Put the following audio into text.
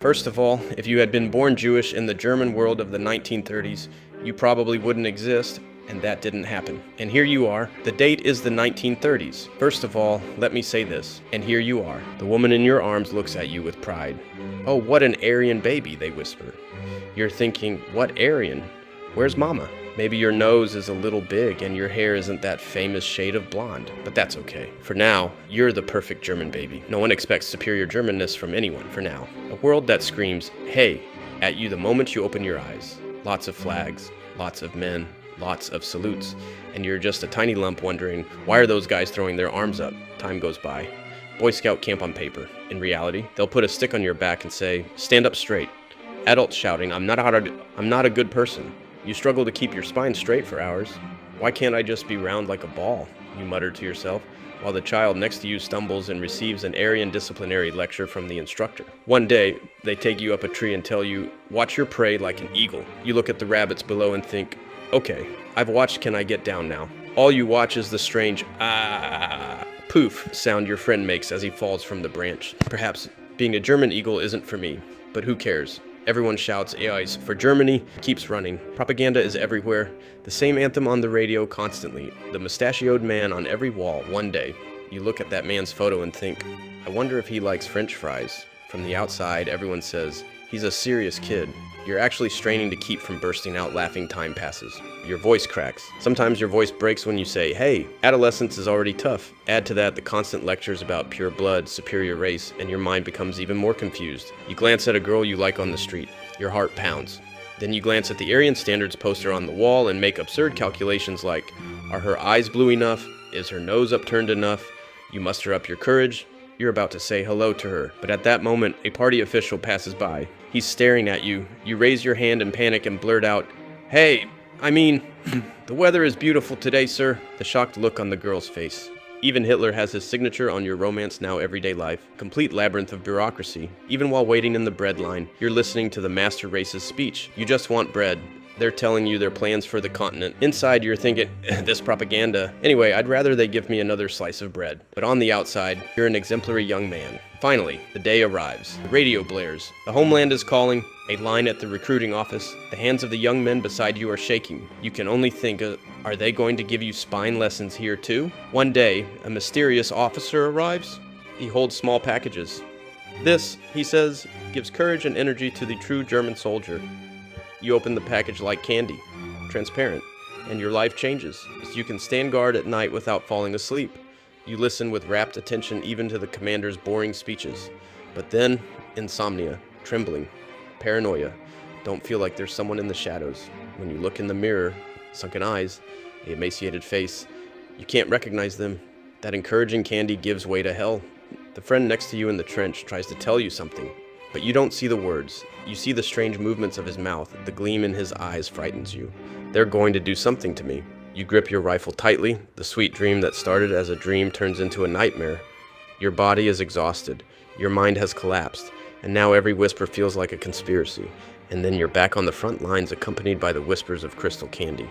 First of all, if you had been born Jewish in the German world of the 1930s, you probably wouldn't exist, and that didn't happen. And here you are. The date is the 1930s. First of all, let me say this, and here you are. The woman in your arms looks at you with pride. "Oh, what an Aryan baby," they whisper. You're thinking, what Aryan? Where's Mama? Maybe your nose is a little big and your hair isn't that famous shade of blonde, but that's okay. For now, you're the perfect German baby. No one expects superior Germanness from anyone for now. A world that screams, "Hey," at you the moment you open your eyes. Lots of flags, lots of men, lots of salutes, and you're just a tiny lump wondering, why are those guys throwing their arms up? Time goes by. Boy Scout camp on paper. In reality, they'll put a stick on your back and say, "Stand up straight." Adults shouting, I'm not a good person." You struggle to keep your spine straight for hours. "Why can't I just be round like a ball?" you mutter to yourself, while the child next to you stumbles and receives an Aryan disciplinary lecture from the instructor. One day, they take you up a tree and tell you, "Watch your prey like an eagle." You look at the rabbits below and think, "Okay, I've watched, can I get down now?" All you watch is the strange poof sound your friend makes as he falls from the branch. Perhaps being a German eagle isn't for me, but who cares? Everyone shouts AIs for Germany, keeps running. Propaganda is everywhere. The same anthem on the radio constantly. The mustachioed man on every wall. One day, you look at that man's photo and think, I wonder if he likes French fries. From the outside, everyone says, he's a serious kid. You're actually straining to keep from bursting out laughing. Time passes. Your voice cracks. Sometimes your voice breaks when you say, hey, adolescence is already tough. Add to that the constant lectures about pure blood, superior race, and your mind becomes even more confused. You glance at a girl you like on the street. Your heart pounds. Then you glance at the Aryan Standards poster on the wall and make absurd calculations like, are her eyes blue enough? Is her nose upturned enough? You muster up your courage. You're about to say hello to her, but at that moment, a party official passes by. He's staring at you. You raise your hand in panic and blurt out, hey, the weather is beautiful today, sir. The shocked look on the girl's face. Even Hitler has his signature on your romance now everyday life. Complete labyrinth of bureaucracy. Even while waiting in the bread line, you're listening to the master race's speech. You just want bread. They're telling you their plans for the continent. Inside, you're thinking, this propaganda. Anyway, I'd rather they give me another slice of bread. But on the outside, you're an exemplary young man. Finally, the day arrives. The radio blares. The homeland is calling. A line at the recruiting office. The hands of the young men beside you are shaking. You can only think, are they going to give you spine lessons here too? One day, a mysterious officer arrives. He holds small packages. This, he says, gives courage and energy to the true German soldier. You open the package like candy, transparent, and your life changes. You can stand guard at night without falling asleep. You listen with rapt attention even to the commander's boring speeches. But then, insomnia, trembling, paranoia. Don't feel like there's someone in the shadows. When you look in the mirror, sunken eyes, the emaciated face, you can't recognize them. That encouraging candy gives way to hell. The friend next to you in the trench tries to tell you something, but you don't see the words. You see the strange movements of his mouth. The gleam in his eyes frightens you. They're going to do something to me. You grip your rifle tightly. The sweet dream that started as a dream turns into a nightmare. Your body is exhausted. Your mind has collapsed. And now every whisper feels like a conspiracy. And then you're back on the front lines accompanied by the whispers of crystal candy.